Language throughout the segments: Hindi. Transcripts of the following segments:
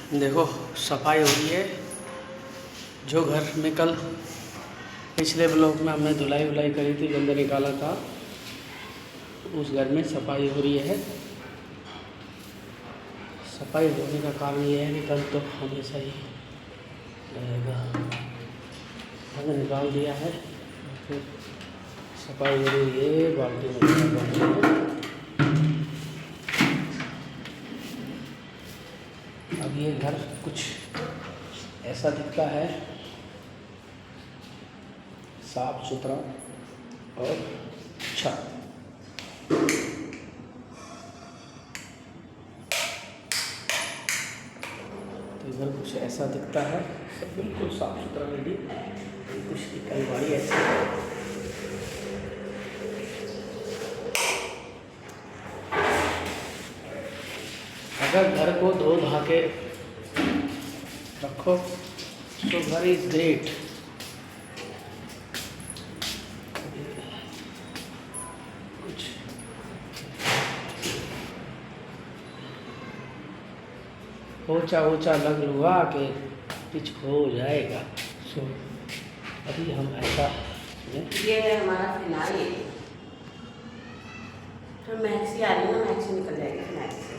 देखो सफाई हो रही है। जो घर में कल पिछले ब्लॉक में हमने धुलाई वुलाई करी थी, गंदा निकाला था, उस घर में सफाई हो रही है। सफाई होने का कारण ये है कि कल तो हमेशा ही रहेगा, हमने निकाल दिया है, फिर सफाई हो रही है। बाल्टी में अब ये घर कुछ ऐसा दिखता है, साफ सुथरा और अच्छा। तो घर कुछ ऐसा दिखता है, सब बिल्कुल साफ सुथरा रेडी। कुछ अलमारी ऐसी है, अगर घर को धो धा के रखो तो घर इज ग्रेट। कुछ पोछा वोछा लग लुआ के पिच हो जाएगा। सो अभी हम ऐसा ये है हमारा फिनाइल है, तो मैक्सी आ रही है ना, मैक्सी निकल जाएगी फिनाइल से।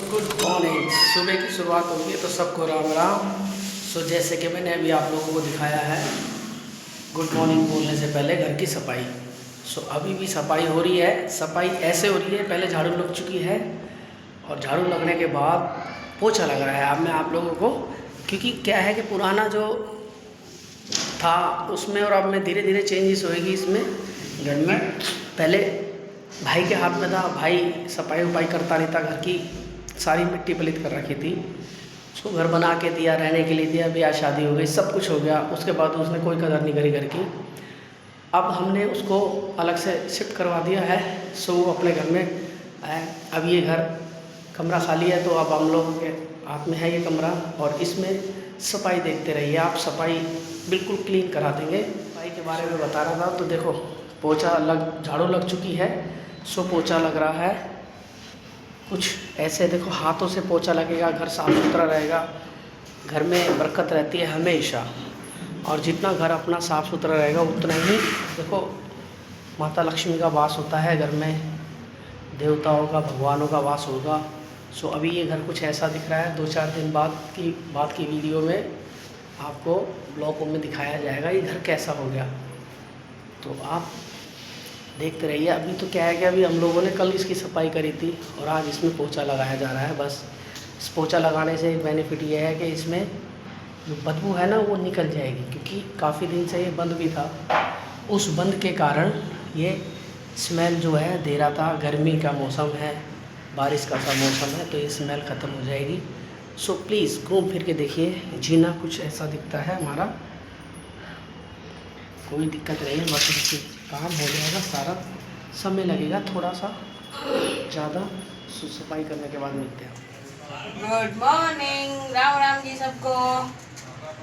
Good morning. सुबह की शुरुआत होगी तो सबको राम राम। सो जैसे कि मैंने अभी आप लोगों को दिखाया है, गुड मॉर्निंग बोलने से पहले घर की सफाई। सो अभी भी सफाई हो रही है। सफाई ऐसे हो रही है, पहले झाड़ू लग चुकी है और झाड़ू लगने के बाद पोछा लग रहा है। अब मैं आप लोगों को, क्योंकि क्या है कि पुराना जो था उसमें और अब में धीरे धीरे चेंजेस होएगी इसमें घर में। पहले भाई के हाथ में था, भाई सफाई वफाई करता नहीं था, घर की सारी मिट्टी पलित कर रखी थी, उसको घर बना के दिया, रहने के लिए दिया, ब्याह शादी हो गई, सब कुछ हो गया। उसके बाद उसने कोई कदर नहीं करी घर की। अब हमने उसको अलग से शिफ्ट करवा दिया है, सो वो अपने घर में है। अब ये घर कमरा खाली है, तो अब हम लोगों के हाथ में है ये कमरा, और इसमें सफाई देखते रहिए आप। सफाई बिल्कुल क्लीन करा देंगे। सफाई के बारे में बता रहा था, तो देखो पोछा लग, झाड़ू लग चुकी है, सो पोछा लग रहा है। कुछ ऐसे देखो, हाथों से पोछा लगेगा, घर साफ सुथरा रहेगा, घर में बरकत रहती है हमेशा। और जितना घर अपना साफ सुथरा रहेगा उतना ही देखो माता लक्ष्मी का वास होता है घर में, देवताओं का, भगवानों का वास होगा। सो अभी ये घर कुछ ऐसा दिख रहा है। 2-4 दिन बाद की वीडियो में आपको ब्लॉग में दिखाया जाएगा ये घर कैसा हो गया, तो आप देखते रहिए। अभी तो क्या है कि अभी हम लोगों ने कल इसकी सफाई करी थी और आज इसमें पोछा लगाया जा रहा है। बस इस पोछा लगाने से एक बेनिफिट ये है कि इसमें जो बदबू है ना वो निकल जाएगी, क्योंकि काफ़ी दिन से ये बंद भी था। उस बंद के कारण ये स्मेल जो है दे रहा था। गर्मी का मौसम है, बारिश का सा मौसम है, तो ये स्मेल ख़त्म हो जाएगी। सो प्लीज़ घूम फिर के देखिए, जीना कुछ ऐसा दिखता है हमारा, कोई दिक्कत नहीं है। बस काम हो जाएगा, सारा समय लगेगा थोड़ा सा ज़्यादा। सफाई करने के बाद मिलते हैं। गुड मॉर्निंग, राम राम जी सबको।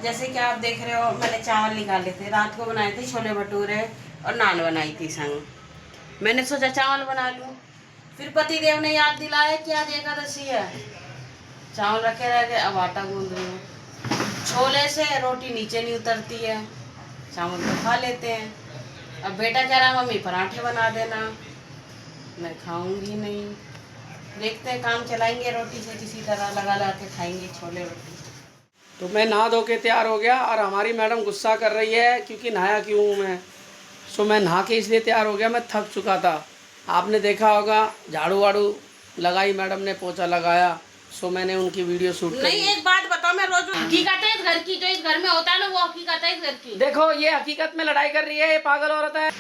जैसे कि आप देख रहे हो, मैंने चावल निकाले थे, रात को बनाए थे छोले भटूरे और नान बनाई थी संग। मैंने सोचा चावल बना लूँ, फिर पति देव ने याद दिलाया कि आज एकादशी है। चावल रखे रह गए, अब आटा गूंद रही हूँ। छोले से रोटी नीचे नहीं उतरती है, चावल तो खा लेते हैं। अब बेटा कह रहा मम्मी पराठे बना देना, मैं खाऊंगी नहीं। देखते हैं, काम चलाएंगे, रोटी से किसी तरह लगा ला के खाएंगे छोले रोटी। तो मैं नहा धो के तैयार हो गया और हमारी मैडम गुस्सा कर रही है क्योंकि नहाया क्यों हूँ मैं। सो मैं नहा के इसलिए तैयार हो गया, मैं थक चुका था। आपने देखा होगा झाड़ू वाड़ू लगाई मैडम ने, पोछा लगाया, सो मैंने उनकी वीडियो शूट की। नहीं, एक बात बताओ, मैं रोज हकीकत है इस घर की, जो इस घर में होता है ना वो हकीकत है इस घर की। देखो ये हकीकत में लड़ाई कर रही है, ये पागल औरत है।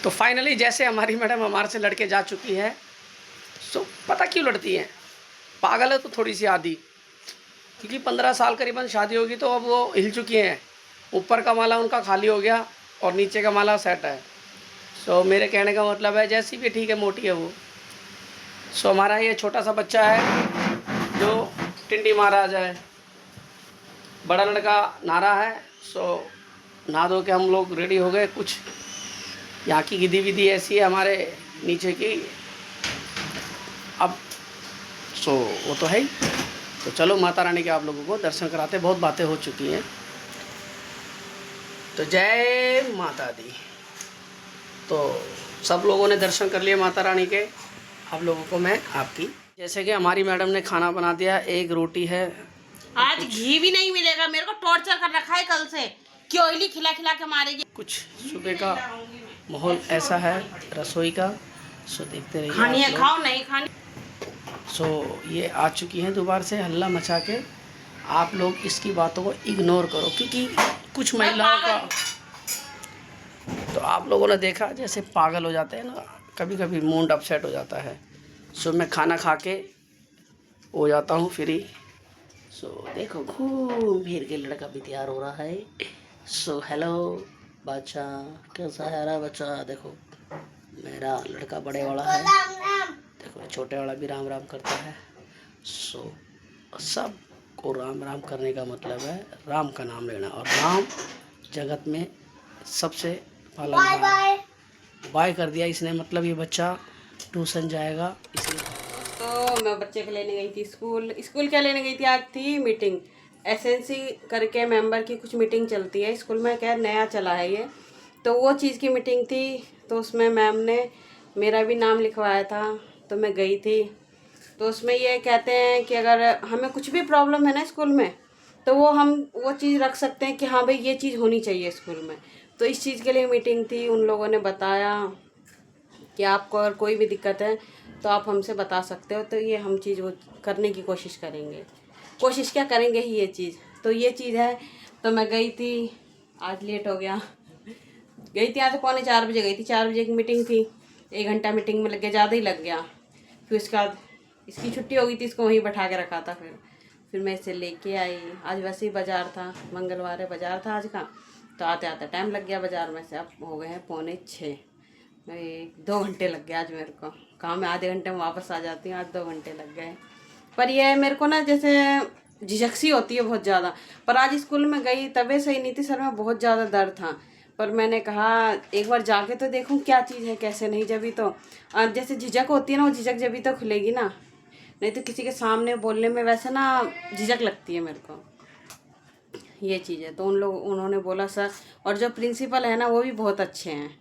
तो फाइनली जैसे हमारी मैडम हमारे से लड़के जा चुकी है, सो पता क्यों लड़ती है, पागल है तो थोड़ी सी आधी, क्योंकि 15 साल करीबन शादी होगी तो अब वो हिल चुकी हैं। ऊपर का माला उनका खाली हो गया और नीचे का माला सेट है। सो मेरे कहने का मतलब है जैसी भी ठीक है, मोटी है वो। सो हमारा ये छोटा सा बच्चा है जो टिंडी महाराज है, बड़ा लड़का नारा है। सो नहा धो के हम लोग रेडी हो गए। कुछ यहाँ की विधि विधि ऐसी है हमारे नीचे की, अब सो वो तो है ही। तो चलो माता रानी के आप लोगों को दर्शन कराते, बहुत बातें हो चुकी हैं। तो जय माता दी। तो सब लोगों ने दर्शन कर लिए माता रानी के। आप लोगों को मैं आपकी, जैसे कि हमारी मैडम ने खाना बना दिया, एक रोटी है। आज घी भी नहीं मिलेगा, मेरे को टॉर्चर कर रखा है कल से कि ऑयली खिला खिला के मारेगी। कुछ सुबह का माहौल ऐसा है रसोई का, सो देखते रहिए। खानी है खाओ, नहीं खानी। सो ये आ चुकी हैं दोबारा से हल्ला मचा के। आप लोग इसकी बातों को इग्नोर करो, क्योंकि कुछ महिलाओं का तो आप लोगों ने देखा जैसे पागल हो जाते हैं ना, कभी कभी मूड अपसेट हो जाता है। सो मैं खाना खा के हो जाता हूँ फ्री। सो देखो घूम फिर के लड़का भी तैयार हो रहा है। सो हेलो बच्चा, कैसा है रहा बच्चा? देखो मेरा लड़का बड़े वाला है, देखो छोटे वाला भी राम राम करता है। सो सब को राम राम करने का मतलब है राम का नाम लेना, और राम जगत में सबसे पालनहार। बाय कर दिया इसने, मतलब ये बच्चा ट्यूशन जाएगा इसलिए। तो मैं बच्चे को लेने गई थी स्कूल क्या लेने गई थी? आज थी मीटिंग, एसएनसी करके मेंबर की कुछ मीटिंग चलती है स्कूल में, क्या नया चला है ये, तो वो चीज़ की मीटिंग थी। तो उसमें मैम ने मेरा भी नाम लिखवाया था, तो मैं गई थी। तो उसमें ये कहते हैं कि अगर हमें कुछ भी प्रॉब्लम है ना स्कूल में, तो हम वो चीज़ रख सकते हैं कि हाँ भाई ये चीज़ होनी चाहिए स्कूल में। तो इस चीज़ के लिए मीटिंग थी। उन लोगों ने बताया कि आपको अगर कोई भी दिक्कत है तो आप हमसे बता सकते हो। तो ये हम चीज़ वो करने की कोशिश करेंगे, कोशिश क्या करेंगे ही ये चीज़। तो ये चीज़ है। तो मैं गई थी, आज लेट हो गया। गई थी आज तो 3:45 बजे गई थी, 4 बजे की मीटिंग थी। 1 घंटा मीटिंग में लग गया, ज़्यादा ही लग गया। फिर उसके बाद इसकी छुट्टी हो गई थी, इसको वहीं बैठा के रखा था। फिर मैं इसे लेके आई। आज वैसे ही बाज़ार था, मंगलवार है, बाज़ार था आज का। तो आते आते टाइम लग गया बाज़ार में से। अब हो गए हैं 5:45। 2 घंटे लग गए आज मेरे को। कहाँ मैं आधे घंटे में वापस आ जाती हूँ, आज 2 घंटे लग गए। पर ये मेरे को ना जैसे झिझक सी होती है बहुत ज़्यादा। पर आज स्कूल में गई तबीयत सही नहीं थी, सर में बहुत ज़्यादा दर्द था। पर मैंने कहा एक बार जाके तो देखूं क्या चीज़ है कैसे नहीं, जब भी तो जैसे झिझक होती है ना, वो झिझक जब भी तो खुलेगी ना। नहीं तो किसी के सामने बोलने में वैसे ना झिझक लगती है मेरे को, ये चीज़ है। तो उन्होंने बोला सर, और जो प्रिंसिपल है ना वो भी बहुत अच्छे हैं।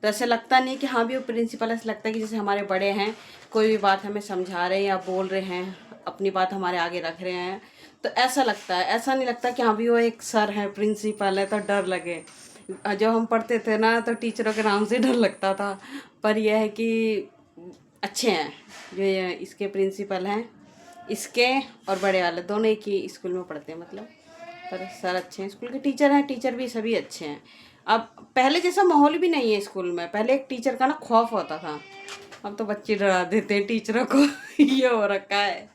तो ऐसे लगता नहीं कि हाँ भी वो प्रिंसिपल, ऐसा लगता है कि जैसे हमारे बड़े हैं, कोई भी बात हमें समझा रहे हैं या बोल रहे हैं, अपनी बात हमारे आगे रख रहे हैं। तो ऐसा लगता है, ऐसा नहीं लगता कि हाँ भी वो एक सर है, प्रिंसिपल है तो डर लगे। जो हम पढ़ते थे ना तो टीचरों के नाम से डर लगता था। पर यह है कि अच्छे हैं जो ये इसके प्रिंसिपल हैं, इसके और बड़े वाले दोनों एक ही स्कूल में पढ़ते हैं मतलब। पर सर अच्छे हैं, स्कूल के टीचर हैं, टीचर भी सभी अच्छे हैं। अब पहले जैसा माहौल भी नहीं है स्कूल में। पहले एक टीचर का ना खौफ होता था, अब तो बच्चे डरा देते हैं टीचरों को। ये हो रखा है।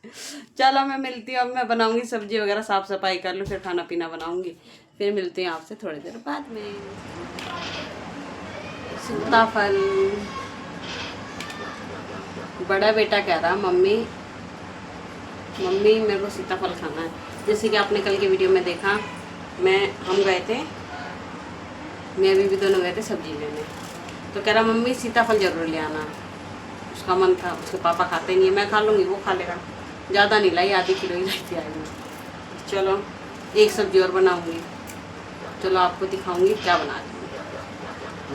चलो मैं मिलती हूँ, अब मैं बनाऊंगी सब्जी वगैरह, साफ़ सफाई कर लूँ, फिर खाना पीना बनाऊंगी। फिर मिलती हूँ आपसे थोड़ी देर बाद में। सीताफल, बड़ा बेटा कह रहा मम्मी मेरे को सीताफल खाना है। जैसे कि आपने कल के वीडियो में देखा, हम गए थे, मैं अभी भी दोनों गए थे सब्जी लेने। तो कह रहा मम्मी सीताफल ज़रूर ले आना। उसका मन था, उसके पापा खाते नहीं है, मैं खा लूँगी वो खा लेगा। ज़्यादा नहीं लाई, आधी किलो ही लाई थी आज मैं। चलो एक सब्जी और बनाऊँगी, चलो आपको दिखाऊँगी क्या बना रही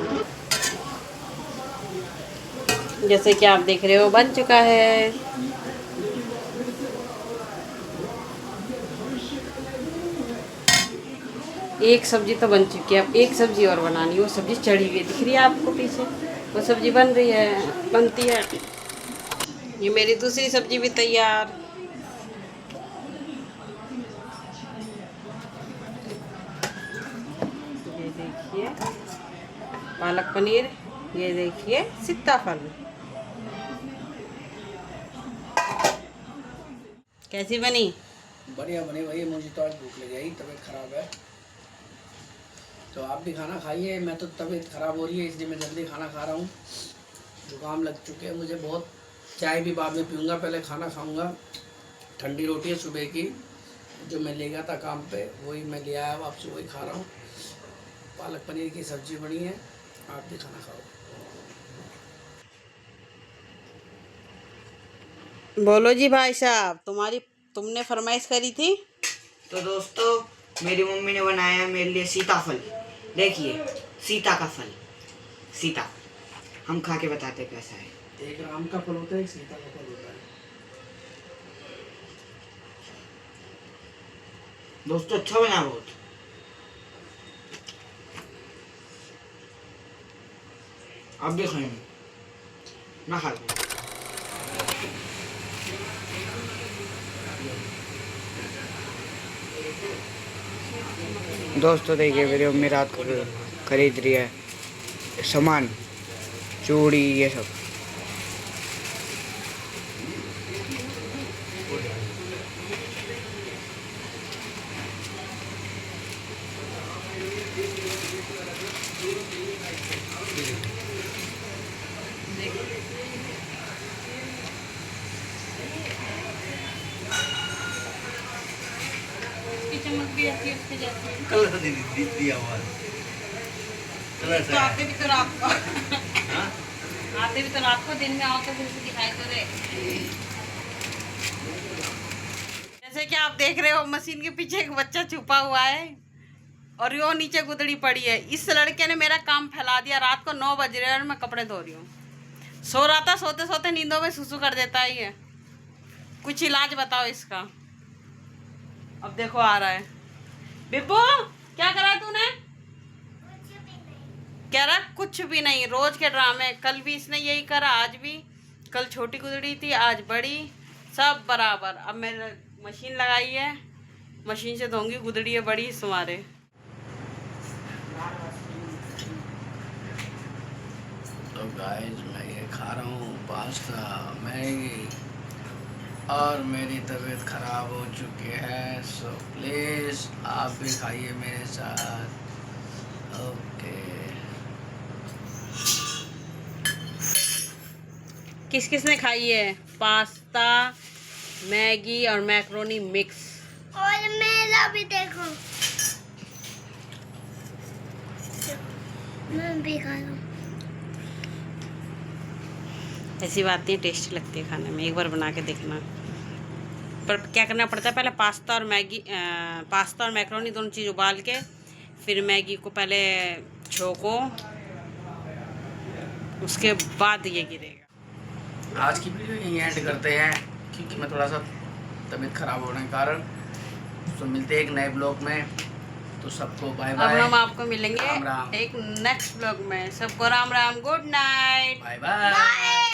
हूँ। जैसे कि आप देख रहे हो बन चुका है। एक सब्जी तो बन चुकी है, अब एक सब्जी और बनानी है। वो सब्जी चढ़ी हुई दिख रही है आपको पीछे, वो सब्जी बन रही है, बनती है। ये मेरी दूसरी सब्जी भी तैयार। ये देखिए पालक पनीर, ये देखिए सीताफल। कैसी बनी? बढ़िया बनी भाई, मुझे तो आज भूख लग गई, तबीयत खराब है। तो आप भी खाना खाइए, मैं तो तबीयत ख़राब हो रही है इसलिए मैं जल्दी खाना खा रहा हूँ। जुकाम लग चुके हैं मुझे बहुत। चाय भी बाद में पीऊँगा, पहले खाना खाऊँगा। ठंडी रोटी है सुबह की, जो मैं ले गया था काम पे, वही मैं ले आया वापस, वही खा रहा हूँ। पालक पनीर की सब्जी बनी है, आप भी खाना खाओ। बोलो जी भाई साहब, तुमने फरमाइश करी थी। तो दोस्तों मेरी मम्मी ने बनाया मेरे लिए सीताफल। देखिए सीता का फल, सीता। हम खा के बताते कैसा है। एक राम का फल होता है, एक सीता का फल होता है। दोस्तों अच्छा बना बहुत। आप भी खाएंगे ना? खा लो। दोस्तों देखिए मेरी मम्मी रात को खरीद रही है सामान, चूड़ी ये सब। चमक भी आती है उसके जैसी। कलर दी आवाज तो आते भी तो रात को आते भी तो रात को, दिन में आओ तो फिर से दिखाई तो दे। जैसे कि आप देख रहे हो मशीन के पीछे एक बच्चा छुपा हुआ है और वो नीचे गुदड़ी पड़ी है। इस लड़के ने मेरा काम फैला दिया। रात को 9 बज रहे हैं और मैं कपड़े धो रही हूँ। सो रहा था, सोते सोते नींदों में सुसु कर देता ही है। कुछ इलाज बताओ इसका। अब देखो आ रहा है। बिब्बू क्या करा तूने? कह रहा कुछ भी नहीं, रोज के ड्रामे। कल भी इसने यही करा, आज भी। कल छोटी गुदड़ी थी, आज बड़ी, सब बराबर। अब मैंने मशीन लगाई है, मशीन से धोंगी। गुदड़ी है बड़ी तुम्हारे। तो गाइस मैं ये खा रहा हूँ पास्ता, मैगी, और मेरी तबीयत ख़राब हो चुकी है। सो प्लीज़ आप भी खाइए मेरे साथ। ओके। किस किस ने खाई है? पास्ता, मैगी और मैक्रोनी मिक्स। और मेरा भी देखो, मैं भी खा रहा हूँ। ऐसी बात नहीं, टेस्टी लगती है खाने में। एक बार बना के देखना। पर क्या करना पड़ता है, पहले पास्ता और मैक्रोनी दोनों चीज़ उबाल के, फिर मैगी को पहले छोको, उसके बाद ये गिरेगा। आज की वीडियो यहीं एंड करते हैं, क्योंकि मैं थोड़ा सा तबीयत ख़राब होने के कारण। तो मिलते हैं एक नए ब्लॉग में। तो सबको बाय अब बाय। हम आपको मिलेंगे राम राम। एक नेक्स्ट ब्लॉग में। सबको राम राम, गुड नाइट, बाय बाय।